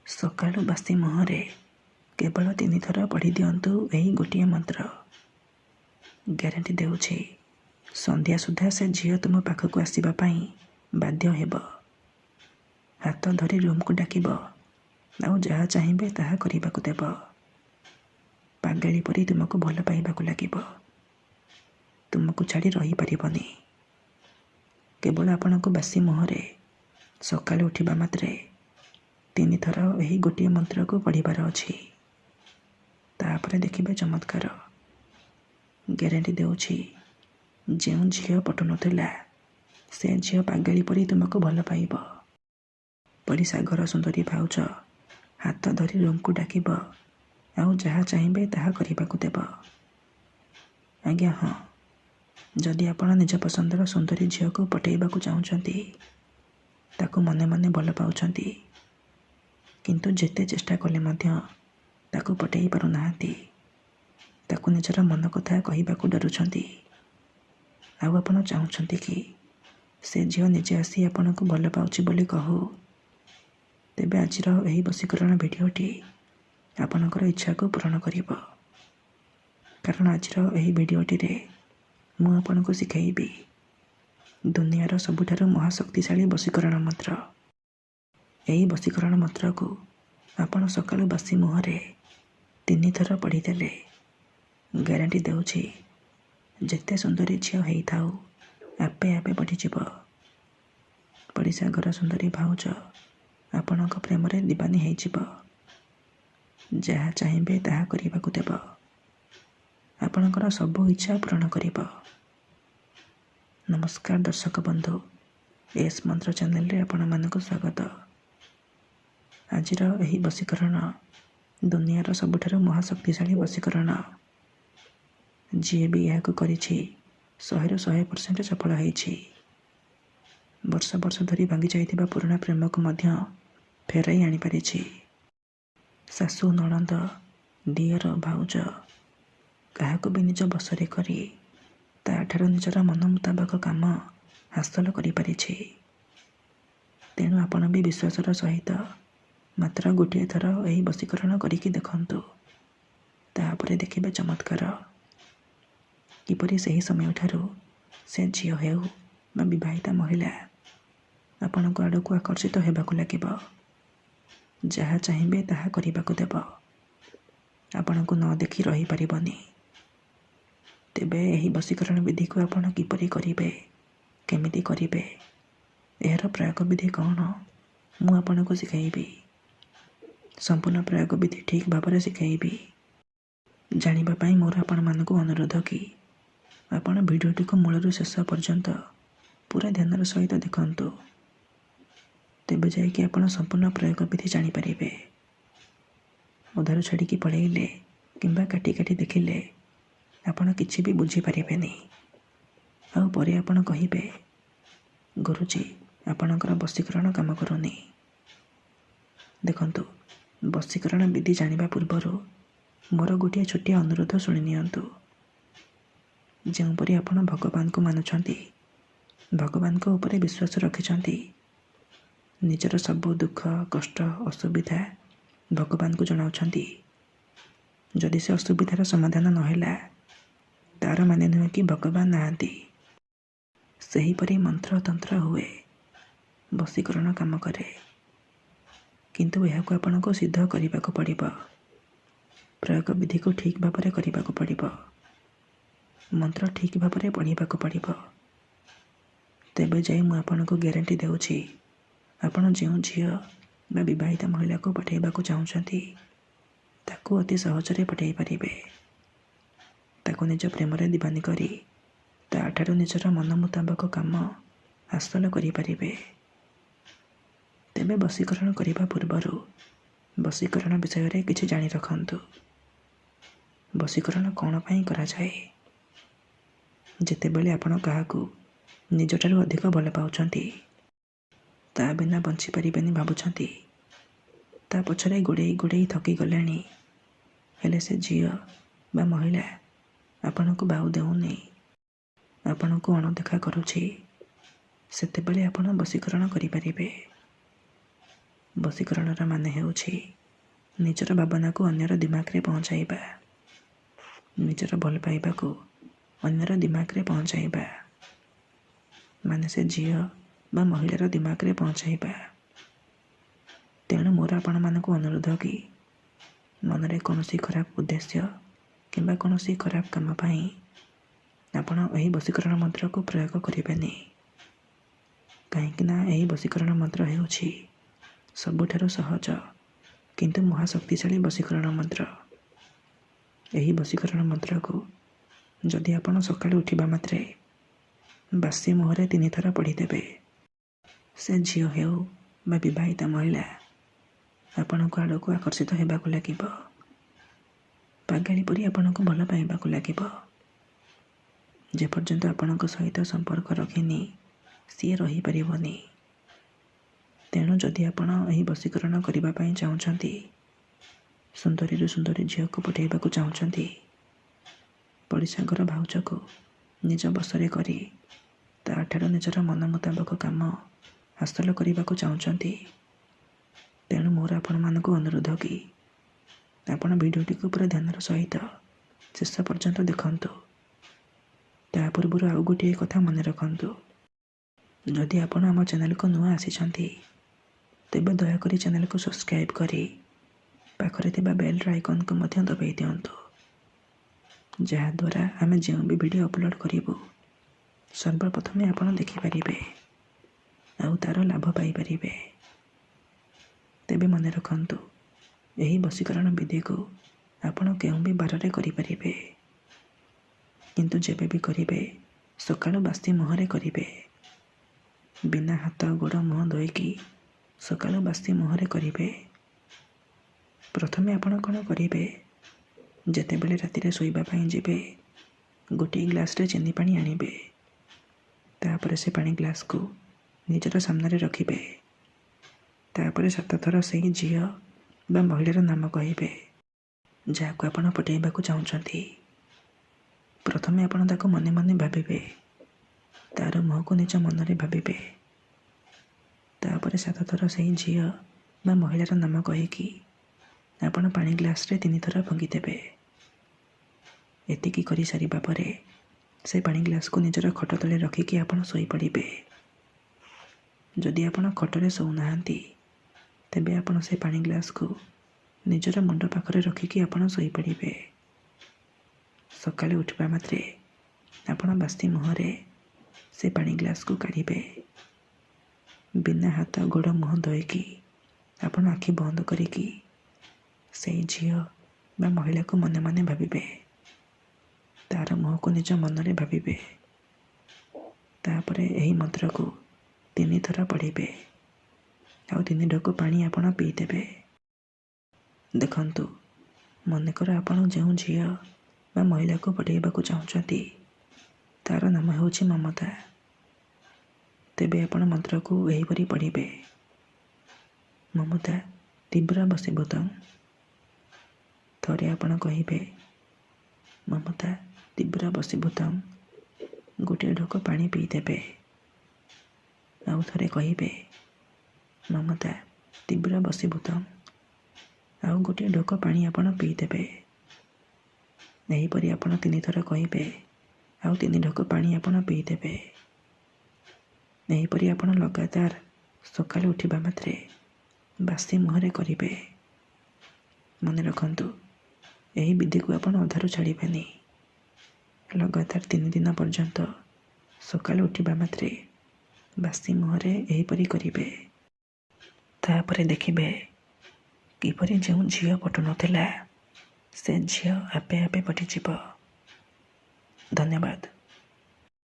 ସକାଳୁ ବାସି ମୁହଁରେ କେବଳ 3 ଥର ପଢ଼ି ଦିଅନ୍ତୁ ଏହି ଗୋଟିଏ ମନ୍ତ୍ର। ଗ୍ୟାରେଣ୍ଟି ଦେଉଛି, ସନ୍ଧ୍ୟା ସୁଦ୍ଧା ସେ ଝିଅ ତୁମ ପାଖକୁ ଆସିବା ପାଇଁ ବାଧ୍ୟ ହେବ। ହାତ ଧରି ରୁମ୍କୁ ଡାକିବ, ଆଉ ଯାହା ଚାହିଁବେ ତାହା କରିବାକୁ ଦେବ। ପାଗଳି ପରି ତୁମକୁ ଭଲ ପାଇବାକୁ ଲାଗିବ। ତୁମକୁ ଛାଡ଼ି ରହିପାରିବନି। କେବଳ ଆପଣଙ୍କୁ ବାସି ମୁହଁରେ ସକାଳୁ ଉଠିବା ମାତ୍ରେ 3 ଥର ଏହି ଗୋଟିଏ ମନ୍ତ୍ରକୁ ପଢ଼ିବାର ଅଛି। ତାପରେ ଦେଖିବେ ଚମତ୍କାର। ଗ୍ୟାରେଣ୍ଟି ଦେଉଛି, ଯେଉଁ ଝିଅ ପଟୁନଥିଲା ସେ ଝିଅ ପାଗଳି ପରି ତୁମକୁ ଭଲ ପାଇବ। ପଡ଼ିଶା ଘର ସୁନ୍ଦରୀ ଭାଉଜ ହାତ ଧରି ରୁମ୍କୁ ଡାକିବ, ଆଉ ଯାହା ଚାହିଁବେ ତାହା କରିବାକୁ ଦେବ। ଆଜ୍ଞା ହଁ, ଯଦି ଆପଣ ନିଜ ପସନ୍ଦର ସୁନ୍ଦରୀ ଝିଅକୁ ପଟେଇବାକୁ ଚାହୁଁଛନ୍ତି, ତାକୁ ମନେ ମନେ ଭଲ ପାଉଛନ୍ତି, କିନ୍ତୁ ଯେତେ ଚେଷ୍ଟା କଲେ ମଧ୍ୟ ତାକୁ ପଟେଇ ପାରୁନାହାନ୍ତି, ତାକୁ ନିଜର ମନ କଥା କହିବାକୁ ଡରୁଛନ୍ତି, ଆଉ ଆପଣ ଚାହୁଁଛନ୍ତି କି ସେ ଝିଅ ନିଜେ ଆସି ଆପଣଙ୍କୁ ଭଲ ପାଉଛି ବୋଲି କହୁ, ତେବେ ଆଜିର ଏହି ବଶୀକରଣ ଭିଡ଼ିଓଟି ଆପଣଙ୍କର ଇଚ୍ଛାକୁ ପୂରଣ କରିବ। କାରଣ ଆଜିର ଏହି ଭିଡ଼ିଓଟିରେ ମୁଁ ଆପଣଙ୍କୁ ଶିଖାଇବି ଦୁନିଆର ସବୁଠାରୁ ମହାଶକ୍ତିଶାଳୀ ବଶୀକରଣ ମନ୍ତ୍ର। ଏହି ବଶୀକରଣ ମନ୍ତ୍ରକୁ ଆପଣ ସକାଳୁ ବାସି ମୁହଁରେ 3 ଥର ପଢ଼ିଦେଲେ ଗ୍ୟାରେଣ୍ଟି ଦେଉଛି, ଯେତେ ସୁନ୍ଦରୀ ଝିଅ ହେଇଥାଉ ଆପେ ଆପେ ବଢ଼ିଯିବ। ପଡ଼ିଶା ଘର ସୁନ୍ଦରୀ ଭାଉଜ ଆପଣଙ୍କ ପ୍ରେମରେ ଦିବାନୀ ହେଇଯିବ। ଯାହା ଚାହିଁବେ ତାହା କରିବାକୁ ଦେବ। ଆପଣଙ୍କର ସବୁ ଇଚ୍ଛା ପୂରଣ କରିବ। ନମସ୍କାର ଦର୍ଶକ ବନ୍ଧୁ, ଏସ୍ ମନ୍ତ୍ର ଚ୍ୟାନେଲରେ ଆପଣମାନଙ୍କୁ ସ୍ୱାଗତ। ଆଜିର ଏହି ବଶୀକରଣ ଦୁନିଆର ସବୁଠାରୁ ମହାଶକ୍ତିଶାଳୀ ବଶୀକରଣ। ଯିଏ ବି ଏହାକୁ କରିଛି 100ରୁ 100% ସଫଳ ହେଇଛି। ବର୍ଷ ବର୍ଷ ଧରି ଭାଙ୍ଗି ଯାଇଥିବା ପୁରୁଣା ପ୍ରେମକୁ ମଧ୍ୟ ଫେରାଇ ଆଣିପାରିଛି। ଶାଶୁ, ନଣନ୍ଦ, ଦିଅର, ଭାଉଜ କାହାକୁ ବି ନିଜ ବଶରେ କରି ତା'ଠାରୁ ନିଜର ମନ ମୁତାବକ କାମ ହାସଲ କରିପାରିଛି। ତେଣୁ ଆପଣ ବି ବିଶ୍ୱାସର ସହିତ ମାତ୍ର ଗୋଟିଏ ଥର ଏହି ବଶୀକରଣ କରିକି ଦେଖନ୍ତୁ। ତାପରେ ଦେଖିବେ ଚମତ୍କାର। କିପରି ସେହି ସମୟଠାରୁ ସେ ଝିଅ ହେଉ ବା ବିବାହିତା ମହିଳା ଆପଣଙ୍କ ଆଡ଼କୁ ଆକର୍ଷିତ ହେବାକୁ ଲାଗିବ। ଯାହା ଚାହିଁବେ ତାହା କରିବାକୁ ଦେବ। ଆପଣଙ୍କୁ ନ ଦେଖି ରହିପାରିବନି। ତେବେ ଏହି ବଶୀକରଣ ବିଧିକୁ ଆପଣ କିପରି କରିବେ, କେମିତି କରିବେ, ଏହାର ପ୍ରୟୋଗ ବିଧି କ'ଣ, ମୁଁ ଆପଣଙ୍କୁ ଶିଖାଇବି। ସମ୍ପୂର୍ଣ୍ଣ ପ୍ରୟୋଗ ବିଧି ଠିକ୍ ଭାବରେ ଶିଖାଇବି। ଜାଣିବା ପାଇଁ ମୋର ଆପଣମାନଙ୍କୁ ଅନୁରୋଧ କି ଆପଣ ଭିଡ଼ିଓଟିକୁ ମୂଳରୁ ଶେଷ ପର୍ଯ୍ୟନ୍ତ ପୁରା ଧ୍ୟାନର ସହିତ ଦେଖନ୍ତୁ। ତେବେ ଯାଇକି ଆପଣ ସମ୍ପୂର୍ଣ୍ଣ ପ୍ରୟୋଗ ବିଧି ଜାଣିପାରିବେ। ଅଧାରୁ ଛାଡ଼ିକି ପଳେଇଲେ କିମ୍ବା କାଟି କାଟି ଦେଖିଲେ ଆପଣ କିଛି ବି ବୁଝିପାରିବେନି। ଆଉ ପରେ ଆପଣ କହିବେ, ଗୁରୁଜୀ ଆପଣଙ୍କର ବଶୀକରଣ କାମ କରୁନି। ଦେଖନ୍ତୁ, ବଶୀକରଣ ବିଧି ଜାଣିବା ପୂର୍ବରୁ ମୋର ଗୋଟିଏ ଛୋଟିଆ ଅନୁରୋଧ ଶୁଣି ନିଅନ୍ତୁ। ଯେଉଁପରି ଆପଣ ଭଗବାନଙ୍କୁ ମାନୁଛନ୍ତି, ଭଗବାନଙ୍କ ଉପରେ ବିଶ୍ୱାସ ରଖିଛନ୍ତି, ନିଜର ସବୁ ଦୁଃଖ, କଷ୍ଟ, ଅସୁବିଧା ଭଗବାନଙ୍କୁ ଜଣାଉଛନ୍ତି। ଯଦି ସେ ଅସୁବିଧାର ସମାଧାନ ନହେଲା, ତା'ର ମାନେ ନୁହେଁ କି ଭଗବାନ ନାହାନ୍ତି। ସେହିପରି ମନ୍ତ୍ର ତନ୍ତ୍ର ହୁଏ, ବଶୀକରଣ କାମ କରେ, କିନ୍ତୁ ଏହାକୁ ଆପଣଙ୍କୁ ସିଦ୍ଧ କରିବାକୁ ପଡ଼ିବ। ପ୍ରୟୋଗ ବିଧିକୁ ଠିକ୍ ଭାବରେ କରିବାକୁ ପଡ଼ିବ। ମନ୍ତ୍ର ଠିକ୍ ଭାବରେ ପଢ଼ିବାକୁ ପଡ଼ିବ। ତେବେ ଯାଇ ମୁଁ ଆପଣଙ୍କୁ ଗ୍ୟାରେଣ୍ଟି ଦେଉଛି, ଆପଣ ଯେଉଁ ଝିଅ ବା ବିବାହିତା ମହିଳାକୁ ପଠାଇବାକୁ ଚାହୁଁଛନ୍ତି, ତାକୁ ଅତି ସହଜରେ ପଠାଇ ପାରିବେ। ତାକୁ ନିଜ ପ୍ରେମରେ ଦିବାନୀ କରି ତା'ଠାରୁ ନିଜର ମନ ମୁତାବକ କାମ ହାସଲ କରିପାରିବେ। ତେବେ ବଶୀକରଣ କରିବା ପୂର୍ବରୁ ବଶୀକରଣ ବିଷୟରେ କିଛି ଜାଣି ରଖନ୍ତୁ। ବଶୀକରଣ କ'ଣ ପାଇଁ କରାଯାଏ? ଯେତେବେଳେ ଆପଣ କାହାକୁ ନିଜଠାରୁ ଅଧିକ ଭଲ ପାଉଛନ୍ତି, ତା ବିନା ବଞ୍ଚିପାରିବେନି ଭାବୁଛନ୍ତି, ତା ପଛରେ ଗୋଡ଼େଇ ଗୋଡ଼େଇ ଥକି ଗଲେଣି, ହେଲେ ସେ ଝିଅ ବା ମହିଳା ଆପଣଙ୍କୁ ବାହୁ ଦେଉନି, ଆପଣଙ୍କୁ ଅଣଦେଖା କରୁଛି, ସେତେବେଳେ ଆପଣ ବଶୀକରଣ କରିପାରିବେ। ବଶୀକରଣର ମାନେ ହେଉଛି ନିଜର ଭାବନାକୁ ଅନ୍ୟର ଦିମାଗରେ ପହଞ୍ଚାଇବା, ନିଜର ଭଲ ପାଇବାକୁ ଅନ୍ୟର ଦିମାଗରେ ପହଞ୍ଚାଇବା, ମାନେ ସେ ଝିଅ ବା ମହିଳାର ଦିମାଗରେ ପହଞ୍ଚାଇବା। ତେଣୁ ମୋର ଆପଣମାନଙ୍କୁ ଅନୁରୋଧ କି ମନରେ କୌଣସି ଖରାପ ଉଦ୍ଦେଶ୍ୟ କିମ୍ବା କୌଣସି ଖରାପ କାମ ପାଇଁ ଆପଣ ଏହି ବଶୀକରଣ ମନ୍ତ୍ରକୁ ପ୍ରୟୋଗ କରିବେନି। କାହିଁକିନା ଏହି ବଶୀକରଣ ମନ୍ତ୍ର ହେଉଛି ସବୁଠାରୁ ସହଜ କିନ୍ତୁ ମହାଶକ୍ତିଶାଳୀ ବଶୀକରଣ ମନ୍ତ୍ର। ଏହି ବଶୀକରଣ ମନ୍ତ୍ରକୁ ଯଦି ଆପଣ ସକାଳୁ ଉଠିବା ମାତ୍ରେ ବାସି ମୁହଁରେ 3 ଥର ପଢ଼ିଦେବେ, ସେ ଝିଅ ହେଉ ବା ବିବାହିତା ମହିଳା ଆପଣଙ୍କ ଆଡ଼କୁ ଆକର୍ଷିତ ହେବାକୁ ଲାଗିବ, ପାଗଳୀ ପରି ଆପଣଙ୍କୁ ଭଲ ପାଇବାକୁ ଲାଗିବ। ଯେପର୍ଯ୍ୟନ୍ତ ଆପଣଙ୍କ ସହିତ ସମ୍ପର୍କ ରଖିନି ସିଏ ରହିପାରିବନି। ତେଣୁ ଯଦି ଆପଣ ଏହି ବଶୀକରଣ କରିବା ପାଇଁ ଚାହୁଁଛନ୍ତି, ସୁନ୍ଦରୀରୁ ସୁନ୍ଦରୀ ଝିଅକୁ ପଠାଇବାକୁ ଚାହୁଁଛନ୍ତି, ପଡ଼ିଶା ଘର ଭାଉଜକୁ ନିଜ ବଶରେ କରି ତା'ଠାରୁ ନିଜର ମନ ମୁତାବକ କାମ ହାସଲ କରିବାକୁ ଚାହୁଁଛନ୍ତି, ତେଣୁ ମୋର ଆପଣମାନଙ୍କୁ ଅନୁରୋଧ କି ଆପଣ ଭିଡ଼ିଓଟିକୁ ପୁରା ଧ୍ୟାନର ସହିତ ଶେଷ ପର୍ଯ୍ୟନ୍ତ ଦେଖନ୍ତୁ। ତା ପୂର୍ବରୁ ଆଉ ଗୋଟିଏ କଥା ମନେ ରଖନ୍ତୁ, ଯଦି ଆପଣ ଆମ ଚ୍ୟାନେଲକୁ ନୂଆ ଆସିଛନ୍ତି ତେବେ ଦୟାକରି ଚ୍ୟାନେଲକୁ ସବସ୍କ୍ରାଇବ୍ କରି ପାଖରେ ଥିବା ବେଲ୍ର ଆଇକନ୍କୁ ମଧ୍ୟ ଦବାଇ ଦିଅନ୍ତୁ, ଯାହାଦ୍ୱାରା ଆମେ ଯେଉଁ ବି ଭିଡ଼ିଓ ଅପଲୋଡ଼ କରିବୁ ସର୍ବପ୍ରଥମେ ଆପଣ ଦେଖିପାରିବେ ଆଉ ତା'ର ଲାଭ ପାଇପାରିବେ। ତେବେ ମନେ ରଖନ୍ତୁ, ଏହି ବଶୀକରଣ ବିଧିକୁ ଆପଣ କେଉଁ ବି ବାରରେ କରିପାରିବେ, କିନ୍ତୁ ଯେବେ ବି କରିବେ ସକାଳୁ ବାସି ମୁହଁରେ କରିବେ। ବିନା ହାତ ଗୋଡ଼ ମୁହଁ ଧୋଇକି ସକାଳୁ ବାସି ମୁହଁରେ କରିବେ। ପ୍ରଥମେ ଆପଣ କ'ଣ କରିବେ, ଯେତେବେଳେ ରାତିରେ ଶୋଇବା ପାଇଁ ଯିବେ ଗୋଟିଏ ଗ୍ଲାସରେ ଚିନି ପାଣି ଆଣିବେ। ତାପରେ ସେ ପାଣି ଗ୍ଲାସକୁ ନିଜର ସାମ୍ନାରେ ରଖିବେ। ତାପରେ 7 ଥର ସେହି ଝିଅ ବା ମହିଳାର ନାମ କହିବେ ଯାହାକୁ ଆପଣ ପଠାଇବାକୁ ଚାହୁଁଛନ୍ତି। ପ୍ରଥମେ ଆପଣ ତାକୁ ମନେ ମନେ ଭାବିବେ, ତା'ର ମୁହଁକୁ ନିଜ ମନରେ ଭାବିବେ। ତାପରେ 7 ଥର ସେହି ଝିଅ ବା ମହିଳାର ନାମ କହିକି ଆପଣ ପାଣି ଗ୍ଲାସରେ 3 ଥର ଫୁଙ୍କିଦେବେ। ଏତିକି କରିସାରିବା ପରେ ସେ ପାଣି ଗ୍ଲାସକୁ ନିଜର ଖଟ ତଳେ ରଖିକି ଆପଣ ଶୋଇପଡ଼ିବେ। ଯଦି ଆପଣ ଖଟରେ ଶୋଉନାହାନ୍ତି ତେବେ ଆପଣ ସେ ପାଣି ଗ୍ଲାସକୁ ନିଜର ମୁଣ୍ଡ ପାଖରେ ରଖିକି ଆପଣ ଶୋଇପଡ଼ିବେ। ସକାଳେ ଉଠିବା ମାତ୍ରେ ଆପଣ ବାସି ମୁହଁରେ ସେ ପାଣି ଗ୍ଲାସକୁ କାଢ଼ିବେ। ବିନା ହାତ ଗୋଡ଼ ମୁହଁ ଧୋଇକି ଆପଣ ଆଖି ବନ୍ଦ କରିକି ସେଇ ଝିଅ ବା ମହିଳାକୁ ମନେ ମନେ ଭାବିବେ, ତା'ର ମୁହଁକୁ ନିଜ ମନରେ ଭାବିବେ। ତାପରେ ଏହି ମନ୍ତ୍ରକୁ 3 ଥର ପଢ଼ିବେ ଆଉ 3 ଢୋକ ପାଣି ଆପଣ ପିଇଦେବେ। ଦେଖନ୍ତୁ, ମନେକର ଆପଣ ଯେଉଁ ଝିଅ ବା ମହିଳାକୁ ପଠାଇବାକୁ ଚାହୁଁଛନ୍ତି ତା'ର ନାମ ହେଉଛି ମମତା। ତେବେ ଆପଣ ମନ୍ତ୍ରକୁ ଏହିପରି ପଢ଼ିବେ, ମମତା ତୀବ୍ର ବଶୀଭୂତଂ। ଥରେ ଆପଣ କହିବେ, ମମତା ତୀବ୍ର ବଶୀଭୂତଂ, ଗୋଟିଏ ଢୋକ ପାଣି ପିଇଦେବେ। ଆଉ ଥରେ କହିବେ, ମମତା ତୀବ୍ର ବଶୀଭୂତଂ, ଆଉ ଗୋଟିଏ ଢୋକ ପାଣି ଆପଣ ପିଇଦେବେ। ଏହିପରି ଆପଣ 3 ଥର କହିବେ ଆଉ 3 ଢୋକ ପାଣି ଆପଣ ପିଇଦେବେ। ଏହିପରି ଆପଣ ଲଗାତାର ସକାଳେ ଉଠିବା ମାତ୍ରେ ବାସି ମୁହଁରେ କରିବେ। ମନେ ରଖନ୍ତୁ, ଏହି ବିଧିକୁ ଆପଣ ଅଧାରୁ ଛାଡ଼ିବେନି। ଲଗାତାର 3 ଦିନ ପର୍ଯ୍ୟନ୍ତ ସକାଳୁ ଉଠିବା ମାତ୍ରେ ବାସି ମୁହଁରେ ଏହିପରି କରିବେ। ତାପରେ ଦେଖିବେ କିପରି ଯେଉଁ ଝିଅ ପଟୁନଥିଲା ସେ ଝିଅ ଆପେ ଆପେ ପଟିଯିବ। ଧନ୍ୟବାଦ।